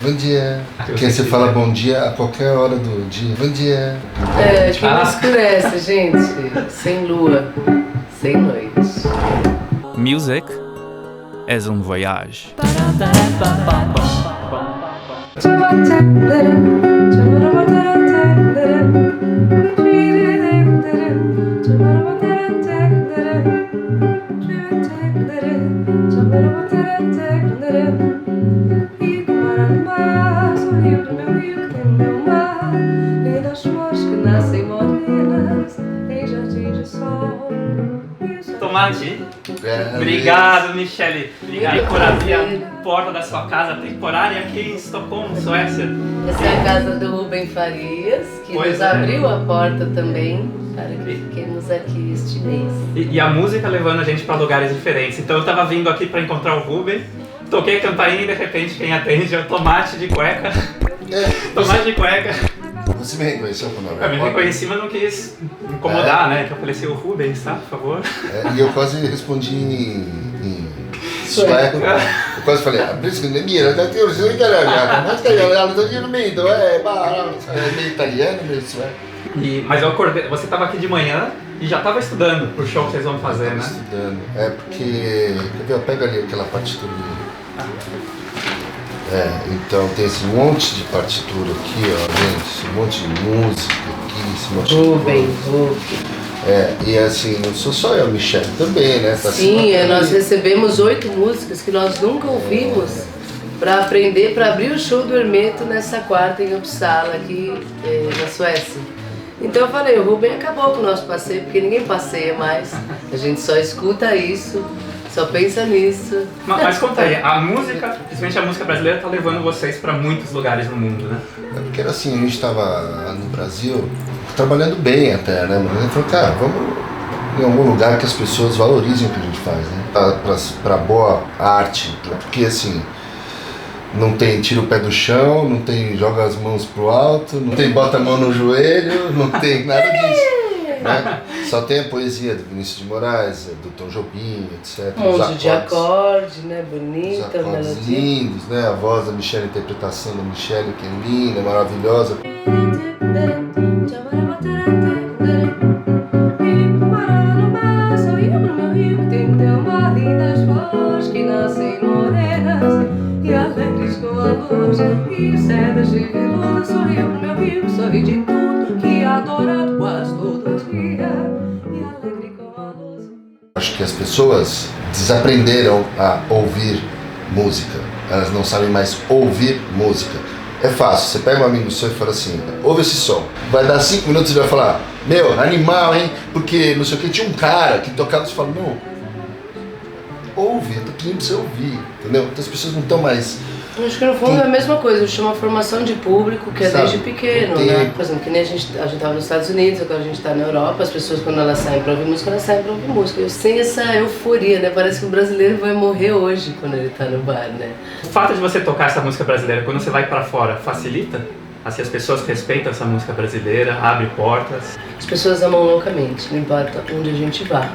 Bom dia. Porque você fala bom dia a qualquer hora do dia. Bom dia. É, que não escurece, gente. Sem lua, sem noite. Music és um voyage. Tomate, obrigado, Michele. Obrigado por abrir a porta da sua casa temporária aqui em Estocolmo, Suécia. Essa é a casa do Rubem Farias, que nos abriu a porta também para que fiquemos aqui este mês. E a música levando a gente para lugares diferentes. Então eu tava vindo aqui para encontrar o Rubem, toquei a campainha e de repente quem atende é o Tomate de cueca. Tomate de cueca. Você me reconheceu quando eu Eu me reconheci, mas não quis incomodar, né? Que eu falei assim, o Rubens, tá? Por favor. E eu quase respondi em sueco. Eu quase falei, mira, já tenho os italianos, mas italiano, tô aqui no meio, meio italiano, meio sueco. Mas eu acordei, você estava aqui de manhã e já estava estudando pro show que vocês vão fazer, né? Estudando, porque, pega ali aquela partitura então tem esse monte de partitura aqui, ó, gente, esse monte de música aqui, esse monte de... E assim, não sou só eu, a Michele também, né? Tá sim, nós recebemos 8 músicas que nós nunca ouvimos para aprender, para abrir o show do Hermeto nessa quarta em Uppsala, aqui na Suécia. Então eu falei, o Rubem acabou com o nosso passeio, porque ninguém passeia mais, a gente só escuta isso. Só pensa nisso. Mas conta aí, a música, principalmente a música brasileira, tá levando vocês para muitos lugares no mundo, né? Porque era assim, a gente estava no Brasil trabalhando bem até, né? Mas a gente falou, cara, vamos em algum lugar que as pessoas valorizem o que a gente faz, né? Pra boa arte, porque assim, não tem tira o pé do chão, não tem joga as mãos pro alto, não tem bota a mão no joelho, não tem nada disso. Né? Só tem a poesia do Vinícius de Moraes, do Tom Jobim, etc. Um monte de acorde, né? Bonita, os acordes lindos, né? A voz da Michele, a interpretação da Michele, que é linda, maravilhosa. Acho que as pessoas desaprenderam a ouvir música. Elas não sabem mais ouvir música. É fácil, você pega um amigo seu e fala assim, ouve esse som. Vai dar 5 minutos e ele vai falar, meu, animal, hein? Porque não sei o que, tinha um cara que tocava e você fala, não, ouve, eu tô pedindo pra você ouvir, entendeu? Então as pessoas não estão mais... Acho que no fundo é a mesma coisa, chama formação de público, que é desde pequeno, né? Por exemplo, que nem a gente tava nos Estados Unidos, agora a gente tá na Europa, as pessoas quando elas saem pra ouvir música, elas saem pra ouvir música. Sem essa euforia, né? Parece que o brasileiro vai morrer hoje quando ele tá no bar, né? O fato de você tocar essa música brasileira quando você vai pra fora, facilita? Assim, as pessoas respeitam essa música brasileira, abre portas? As pessoas amam loucamente, não importa onde a gente vá.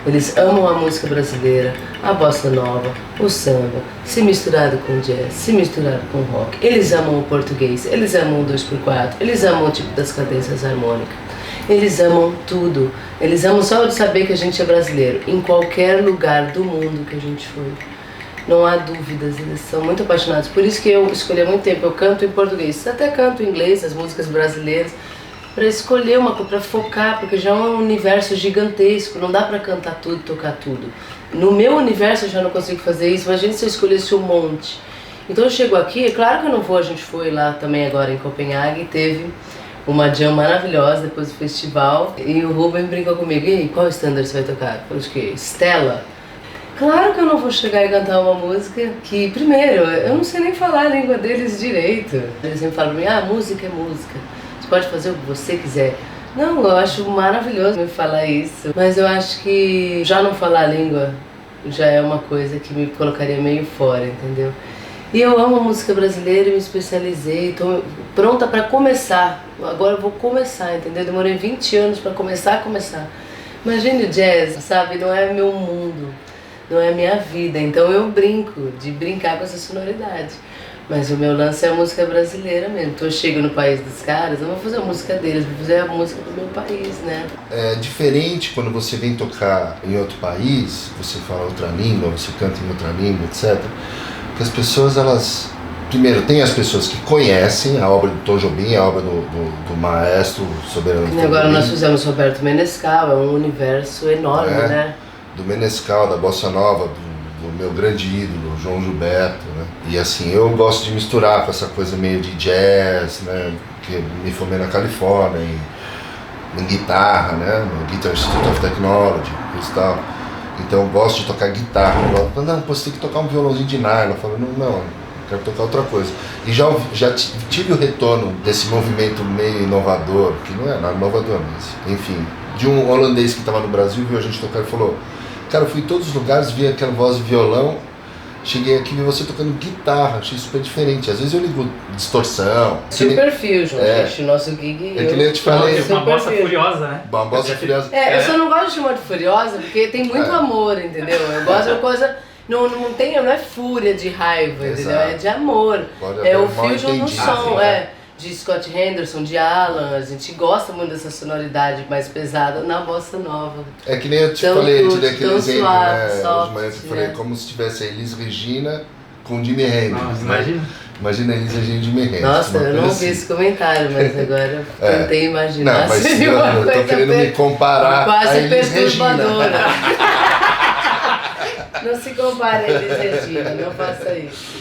Eles amam a música brasileira, a bossa nova, o samba, se misturado com jazz, se misturado com rock. Eles amam o português, eles amam o 2x4, eles amam o tipo das cadências harmônicas. Eles amam tudo. Eles amam só de saber que a gente é brasileiro, em qualquer lugar do mundo que a gente for. Não há dúvidas, eles são muito apaixonados. Por isso que eu escolhi há muito tempo, eu canto em português, até canto em inglês, as músicas brasileiras. Para escolher uma coisa, para focar, porque já é um universo gigantesco, não dá para cantar tudo, tocar tudo. No meu universo eu já não consigo fazer isso, imagina se eu escolhesse um monte. Então eu chego aqui, é claro que eu não vou, a gente foi lá também agora em Copenhague, teve uma jam maravilhosa depois do festival, e o Rubem brincou comigo, e aí, qual standard você vai tocar? Eu falei, que Stella. Claro que eu não vou chegar e cantar uma música que, primeiro, eu não sei nem falar a língua deles direito. Eles sempre falam pra mim, música é música. Pode fazer o que você quiser. Não, eu acho maravilhoso me falar isso, mas eu acho que já não falar a língua já é uma coisa que me colocaria meio fora, entendeu? E eu amo a música brasileira e me especializei, estou pronta para começar. Agora eu vou começar, entendeu? Demorei 20 anos para começar. Imagine o jazz, sabe? Não é meu mundo, não é minha vida, então eu brinco, de brincar com essa sonoridade. Mas o meu lance é a música brasileira mesmo. Então eu chego no país dos caras, eu não vou fazer a música deles, vou fazer a música do meu país, né? É diferente quando você vem tocar em outro país, você fala outra língua, você canta em outra língua, etc. Porque as pessoas, elas... Primeiro, tem as pessoas que conhecem a obra do Tom Jobim, a obra do maestro Soberano Tom Agora Jobim. nós fizemos Roberto Menescal, é um universo enorme, né? Do Menescal, da Bossa Nova, do meu grande ídolo, João Gilberto, né? E assim, eu gosto de misturar com essa coisa meio de jazz, né? Que me formei na Califórnia, em guitarra, né? No Guitar Institute of Technology, e tal. Então eu gosto de tocar guitarra. Eu falo, não, você tem que tocar um violãozinho de nylon. Eu falo, não, quero tocar outra coisa. E já tive o retorno desse movimento meio inovador, que não é nada inovador, mas enfim, de um holandês que estava no Brasil, viu a gente tocar e falou: cara, eu fui em todos os lugares, vi aquela voz de violão, cheguei aqui e vi você tocando guitarra, achei super diferente. Às vezes eu ligo distorção. Super fio, João, gente, o nosso gig... É que nem eu te falei. Uma bossa furiosa, né? Uma bossa furiosa. Eu só não gosto de chamar de furiosa porque tem muito amor, entendeu? Eu gosto de uma coisa... Não é fúria de raiva, entendeu? É de amor. É o fusion no som, de Scott Henderson, de Alan, a gente gosta muito dessa sonoridade mais pesada na bossa nova. É que nem eu te falei, eu te dei aquele exemplo, suave, né? soft, De manhã eu falei, como se tivesse a Elis Regina com Jimi Hendrix. Nossa, né? Imagina a Elis Regina e Jimi Hendrix. Nossa, eu não assim. vi esse comentário, mas agora tentei imaginar. Não, mas eu tô querendo me comparar quase a Elis perturbadora. Regina. Não se compare a Elis Regina, não faça isso.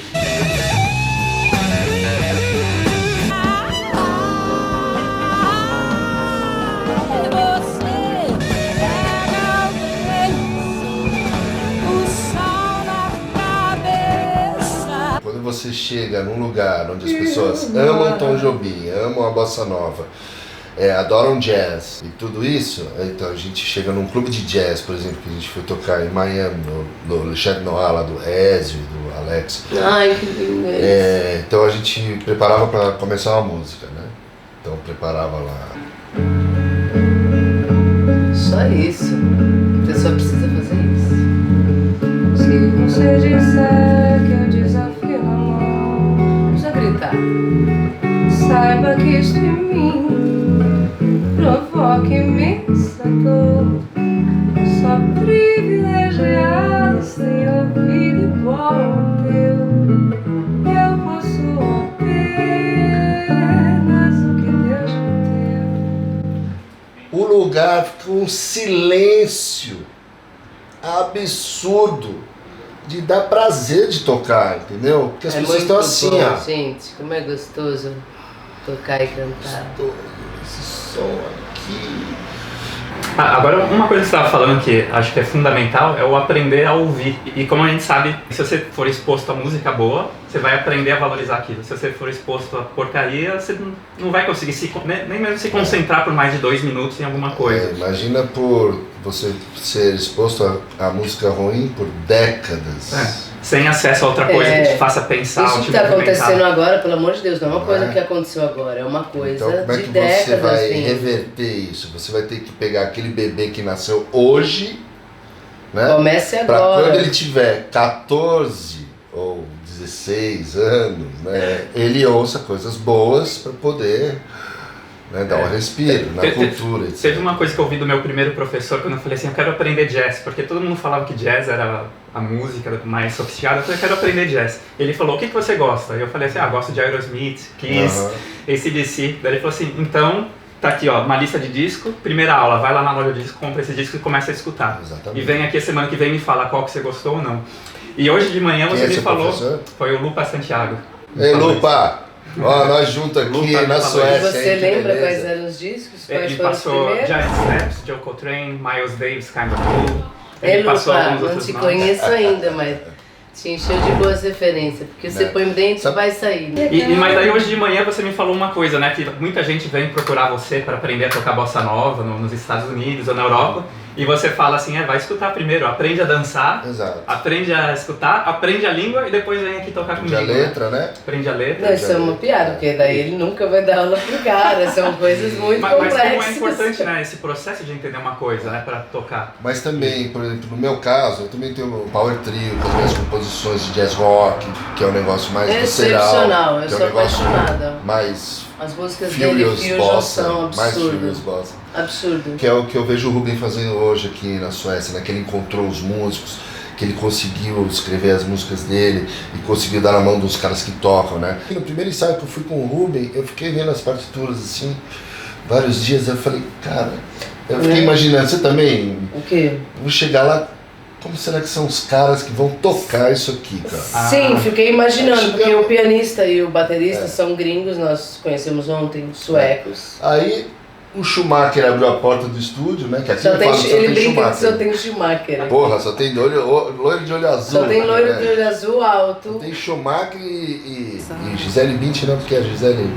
Quando você chega num lugar onde as pessoas amam Tom Jobim, amam a bossa nova, adoram jazz e tudo isso, então a gente chega num clube de jazz, por exemplo, que a gente foi tocar em Miami, no Le Chat Noir, lá do Ezio, do Alex. Ai, que lindo isso. Então a gente preparava para começar uma música, né? Então preparava lá. Só isso. A pessoa precisa fazer isso. Se você disser que eu desafio na mão, Não precisa gritar. saiba que isto em mim provoca imensa dor. Só privilegiados têm ouvido igual ao teu. Eu possuo apenas o que Deus me deu. O lugar fica um silêncio absurdo de dar prazer de tocar, entendeu? Porque as pessoas estão assim, bom, ó. gente, como é gostoso tocar e cantar. Esse som aqui. Agora, uma coisa que você estava falando que acho que é fundamental é o aprender a ouvir. E como a gente sabe, se você for exposto a música boa, você vai aprender a valorizar aquilo. Se você for exposto a porcaria, você não vai conseguir nem mesmo se concentrar por mais de 2 minutos em alguma coisa. Imagina por você ser exposto a música ruim por décadas. Sem acesso a outra coisa que te faça pensar. Isso que te está movimentar. acontecendo agora, pelo amor de Deus, não é uma coisa É. que aconteceu agora, é uma coisa Então como é de que décadas. você vai assim. reverter isso? Você vai ter que pegar aquele bebê que nasceu hoje, né? Comece Pra agora. quando ele tiver 14 ou 16 anos, né? Ele ouça coisas boas para poder, né, dar um respiro na cultura, etc. Teve uma coisa que eu ouvi do meu primeiro professor quando eu falei assim, eu quero aprender jazz, porque todo mundo falava que jazz era a música mais sofisticada. Eu falei, eu quero aprender jazz. Ele falou, o que você gosta? E eu falei assim, gosto de Aerosmith, Kiss, AC/DC. Daí ele falou assim, então, tá aqui ó, uma lista de disco, primeira aula, vai lá na loja de disco, compra esse disco e começa a escutar. Exatamente. E vem aqui a semana que vem me falar qual que você gostou ou não. E hoje de manhã Quem você é me seu falou, professor? foi o Lupa Santiago. Ei, Lupa! Ó, nós juntos aqui Lupa, na me falou Suécia. Você hein, que lembra beleza. quais eram os discos? Quais Ele foram os passou primeiros? Giant Steps, Joe Coltrane, Miles Davis, Kind of Cool. Ei, Ele passou Lupa, alguns não outros te nomes. conheço ainda, mas te encheu de boas referências, porque você Né? põe dentro Sabe- vai sair. Né? Mas aí hoje de manhã você me falou uma coisa, né? Que muita gente vem procurar você para aprender a tocar bossa nova nos Estados Unidos ou na Europa. E você fala assim, vai escutar primeiro, aprende a dançar, Exato. aprende a escutar, aprende a língua e depois vem aqui tocar comigo. Aprende a letra, né? Aprende a letra. Não, isso é uma piada, porque daí ele nunca vai dar aula pro cara, são coisas muito Mas complexas. como é importante, né, esse processo de entender uma coisa, né, pra tocar. Mas também, por exemplo, no meu caso, eu também tenho o Power Trio, com as minhas composições de jazz rock, que é um negócio mais visceral. Excepcional, eu que é um sou negócio apaixonada. mais As músicas dele, Furious Fusion, Bossa, são mais Furious absurdas. Bossa. Absurdo. Que é o que eu vejo o Rubem fazendo hoje aqui na Suécia, né? Que ele encontrou os músicos, que ele conseguiu escrever as músicas dele e conseguiu dar na mão dos caras que tocam, né? E no primeiro ensaio que eu fui com o Rubem, eu fiquei vendo as partituras assim, vários dias, eu falei, cara, eu fiquei imaginando, você também? O quê? Vou chegar lá, como será que são os caras que vão tocar isso aqui, cara? Sim, fiquei imaginando, porque Chegamos- o pianista e o baterista são gringos, nós conhecemos ontem, suecos. Aí o Schumacher abriu a porta do estúdio, né? Que aqui Só eu tem, falo, só ele tem brinca que Schumacher. só tem Schumacher. Porra, só tem loiro de olho azul. Só tem loiro né? de olho azul alto. Tem Schumacher e Gisele Bündchen, não, porque a Gisele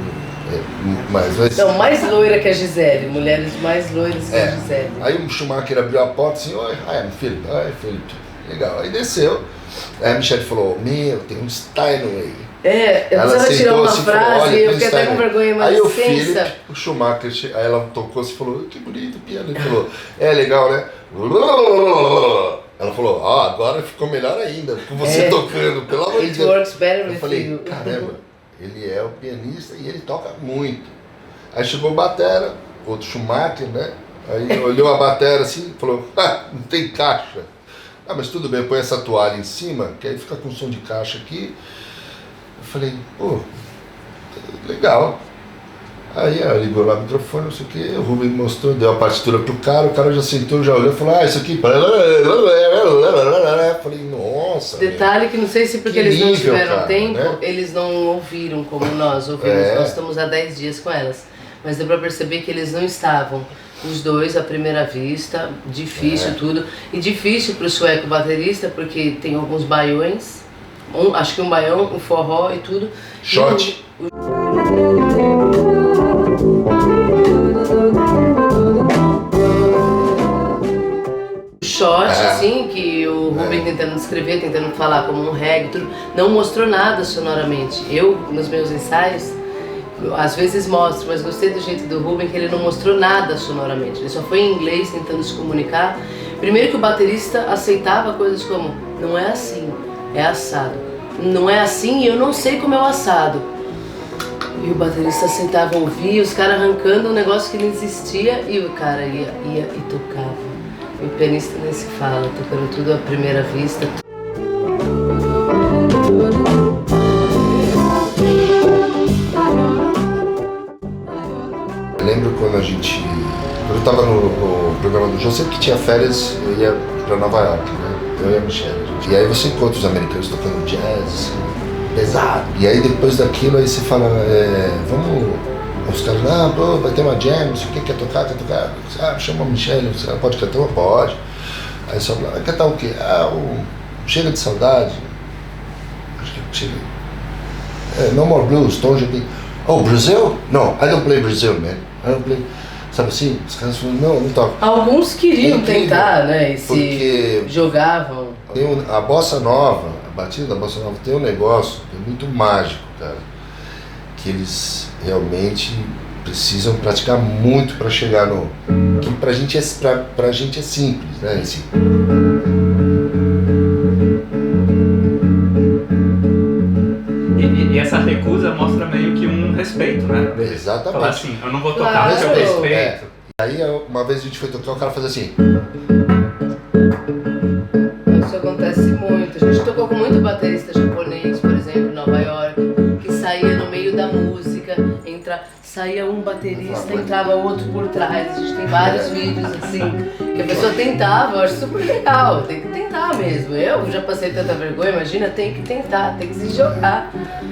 mas Não, mais loira que a Gisele, mulheres mais loiras que a Gisele. Aí o Schumacher abriu a porta assim, oi, I am Philip, oi, Philip. Legal, aí desceu. Aí a Michelle falou, meu, tem um Steinway. Eu Ela precisava tirar sentou uma assim e falou, frase olha, e eu tem um fiquei até com Steinway. vergonha, mas Aí o licença. Philip, o Schumacher, aí ela tocou assim e falou, que bonito o piano. Ele falou, legal, né? Ela falou, agora ficou melhor ainda, com você tocando, pelo amor de It Deus. works better Eu with falei, you. caramba, ele é o pianista e ele toca muito. Aí chegou o batera, outro Schumacher, né? Aí olhou a batera assim e falou, não tem caixa. Mas tudo bem, põe essa toalha em cima, que aí fica com som de caixa aqui. Eu falei, pô, legal. Aí ela ligou lá o microfone, não sei o que, o Rubem mostrou, deu a partitura pro cara, o cara já sentou, já olhou e falou, isso aqui. Eu falei, nossa. Detalhe que não sei se porque Que eles não nível, tiveram cara, tempo, né? eles não ouviram como nós ouvimos. Nós estamos há 10 dias com elas. Mas deu pra perceber que eles não estavam. Os dois, à primeira vista, difícil tudo. E difícil pro sueco baterista, porque tem alguns baiões. Acho que um baião, um forró e tudo. Shot. Shot, assim, que o Rubem tentando descrever, tentando falar como um reggae, tudo, não mostrou nada sonoramente. Eu, nos meus ensaios, às vezes mostro, mas gostei do jeito do Rubem, que ele não mostrou nada sonoramente. Ele só foi em inglês tentando se comunicar. Primeiro que o baterista aceitava coisas como, não é assim, é assado. Não é assim e eu não sei como é o assado. E o baterista aceitava ouvir, os caras arrancando um negócio que não existia e o cara ia e tocava. E o pianista nem se fala, tocando tudo à primeira vista. Eu lembro quando eu tava no programa do João, sempre que tinha férias, eu ia pra Nova York, né? Eu e a Michelle. E aí você encontra os americanos tocando jazz, assim, pesado. E aí depois daquilo, aí você fala, vamos... Os caras, pô, vai ter uma jam, não sei o que, quer tocar? Chama a Michelle, ela pode cantar? Pode. Aí só fala, vai cantar o quê? Chega de Saudade. Acho que chega. No More Blues, Tom Jobim. Oh, Brazil? No, I don't play Brazil, man. I don't play... Sabe assim? Os caras falam, não toco. Alguns queriam Incrível, tentar, né? E se porque jogavam. tem a bossa nova, a batida da bossa nova tem um negócio que é muito mágico, cara. Que eles realmente precisam praticar muito para chegar no... Que pra gente é simples, né? Esse... E essa recusa mostra meio que um respeito, né? Exatamente. Falar assim, eu não vou tocar Claro. porque eu respeito. Aí uma vez a gente foi tocar, o cara faz assim. Isso acontece muito. A gente tocou com muito baterista japonês, por exemplo, em Nova York, que saía no meio da música, saía um baterista, entrava outro por trás. A gente tem vários vídeos assim, que a pessoa tentava, eu acho super legal, tem que tentar mesmo. Eu já passei tanta vergonha, imagina, tem que tentar, tem que se jogar.